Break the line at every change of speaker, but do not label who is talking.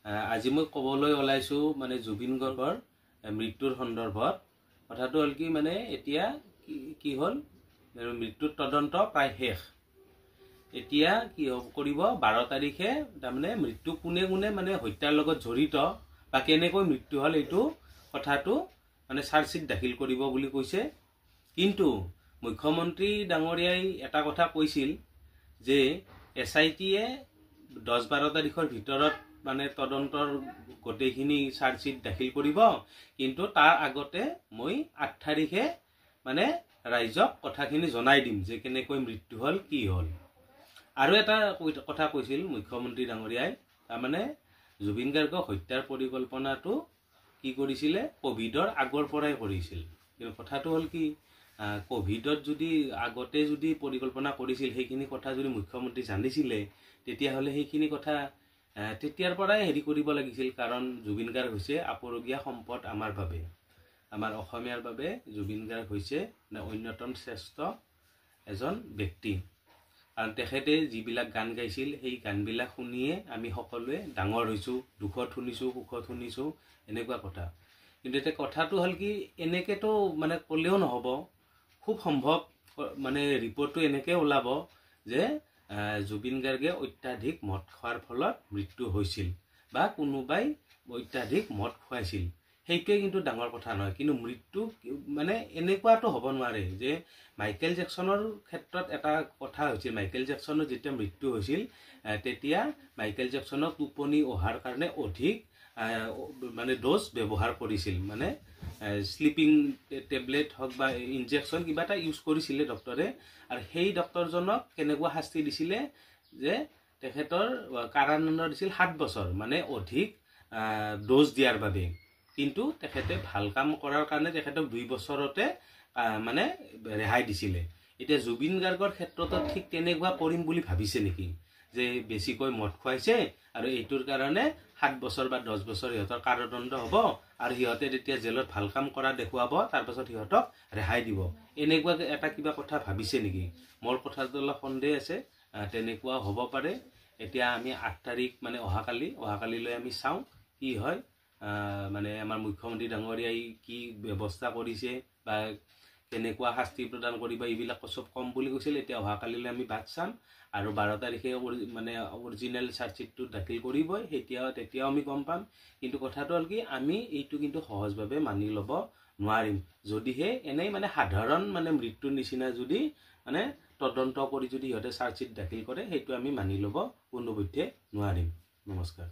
আজি মই ক'বলৈ ওলাইছোঁ মানে জুবিন গাৰ্গৰ মৃত্যুৰ সন্দৰ্ভত। কথাটো হ'ল কি মানে এতিয়া কি হ'ল মৃত্যুৰ তদন্ত প্ৰায় শেষ। এতিয়া কি কৰিব 12 তাৰিখে তাৰমানে মৃত্যু কোনে কোনে মানে হত্যাৰ লগত জড়িত বা কেনেকৈ মৃত্যু হ'ল এইটো কথাটো মানে চাৰ্জশ্বিট দাখিল কৰিব বুলি কৈছে। কিন্তু মুখ্যমন্ত্ৰী ডাঙৰীয়াই এটা কথা কৈছিল যে SIT-য়ে 10-12 তাৰিখৰ ভিতৰত মানে তদন্তৰ গোটেইখিনি চাৰ্জশ্বিট দাখিল কৰিব, কিন্তু তাৰ আগতে মই 8 তাৰিখে মানে ৰাইজক কথাখিনি জনাই দিম যে কেনেকৈ মৃত্যু হ'ল কি হ'ল। আৰু এটা কথা কৈছিল মুখ্যমন্ত্ৰী ডাঙৰীয়াই, তাৰমানে জুবিন গাৰ্গক হত্যাৰ পৰিকল্পনাটো কি কৰিছিলে কোভিডৰ আগৰ পৰাই কৰিছিল। কিন্তু কথাটো হ'ল কি কোভিডত যদি আগতে যদি পৰিকল্পনা কৰিছিল সেইখিনি কথা যদি মুখ্যমন্ত্ৰী জানিছিলে তেতিয়াহ'লে সেইখিনি কথা তেতিয়াৰ পৰাই হেৰি কৰিব লাগিছিল। কাৰণ জুবিন গাৰ্গ হৈছে আপুৰুগীয়া সম্পদ আমাৰ বাবে, আমাৰ অসমীয়াৰ বাবে জুবিন গাৰ্গ হৈছে অন্যতম শ্ৰেষ্ঠ এজন ব্যক্তি। কাৰণ তেখেতে যিবিলাক গান গাইছিল সেই গানবিলাক শুনিয়ে আমি সকলোৱে ডাঙৰ হৈছোঁ, দুখত শুনিছোঁ সুখত শুনিছোঁ এনেকুৱা কথা। কিন্তু এতিয়া কথাটো হ'ল কি এনেকেতো মানে ক'লেও নহ'ব, খুব সম্ভৱ মানে ৰিপৰ্টটো এনেকৈ ওলাব যে জুবিন গাৰ্গে অত্যাধিক মদ খোৱাৰ ফলত মৃত্যু হৈছিল বা কোনোবাই অত্যাধিক মদ খুৱাইছিল। সেইটোৱে কিন্তু ডাঙৰ কথা নহয়। কিন্তু মৃত্যু মানে এনেকুৱাটো হ'ব নোৱাৰে যে মাইকেল জেকচনৰ ক্ষেত্ৰত এটা কথা হৈছিল, মাইকেল জেকচনৰ যেতিয়া মৃত্যু হৈছিল তেতিয়া মাইকেল জেকচনক টোপনি অহাৰ কাৰণে অধিক মানে ড'জ ব্যৱহাৰ কৰিছিল, মানে শ্লিপিং টেবলেট হওক বা ইনজেকশ্যন কিবা এটা ইউজ কৰিছিলে ডক্টৰে। আৰু সেই ডক্টৰজনক কেনেকুৱা শাস্তি দিছিলে যে তেখেতৰ কাৰাদণ্ড দিছিল 7 বছৰ, মানে অধিক ড'জ দিয়াৰ বাবে। কিন্তু তেখেতে ভাল কাম কৰাৰ কাৰণে তেখেতক 2 বছৰতে মানে ৰেহাই দিছিলে। এতিয়া জুবিন গাৰ্গৰ ক্ষেত্ৰতো ঠিক তেনেকুৱা কৰিম বুলি ভাবিছে নেকি, যে বেছিকৈ মদ খুৱাইছে আৰু এইটোৰ কাৰণে 7 বছৰ বা 10 বছৰ সিহঁতৰ কাৰাদণ্ড হ'ব আৰু সিহঁতে তেতিয়া জেলত ভাল কাম কৰা দেখুৱাব, তাৰপাছত সিহঁতক ৰেহাই দিব, এনেকুৱা এটা কিবা কথা ভাবিছে নেকি? মোৰ কথাটো অলপ সন্দেহ আছে, তেনেকুৱা হ'ব পাৰে। এতিয়া আমি 8 তাৰিখ মানে অহাকালিলৈ আমি চাওঁ কি হয়, মানে আমাৰ মুখ্যমন্ত্ৰী ডাঙৰীয়াই কি ব্যৱস্থা কৰিছে বা কেনেকুৱা শাস্তি প্ৰদান কৰিব এইবিলাক চব কম বুলি কৈছিল। এতিয়া অহাকালিলৈ আমি বাট চাম আৰু 12 তাৰিখে মানে অৰিজিনেল চাৰ্জশ্বিটটো দাখিল কৰিবই, তেতিয়াও আমি গম পাম। কিন্তু কথাটো হ'ল কি আমি এইটো কিন্তু সহজভাৱে মানি ল'ব নোৱাৰিম, যদিহে এনেই মানে সাধাৰণ মানে মৃত্যুৰ নিচিনা যদি মানে তদন্ত কৰি যদি সিহঁতে চাৰ্জশ্বিট দাখিল কৰে, সেইটো আমি মানি ল'ব কোনোপধ্যে নোৱাৰিম। নমস্কাৰ।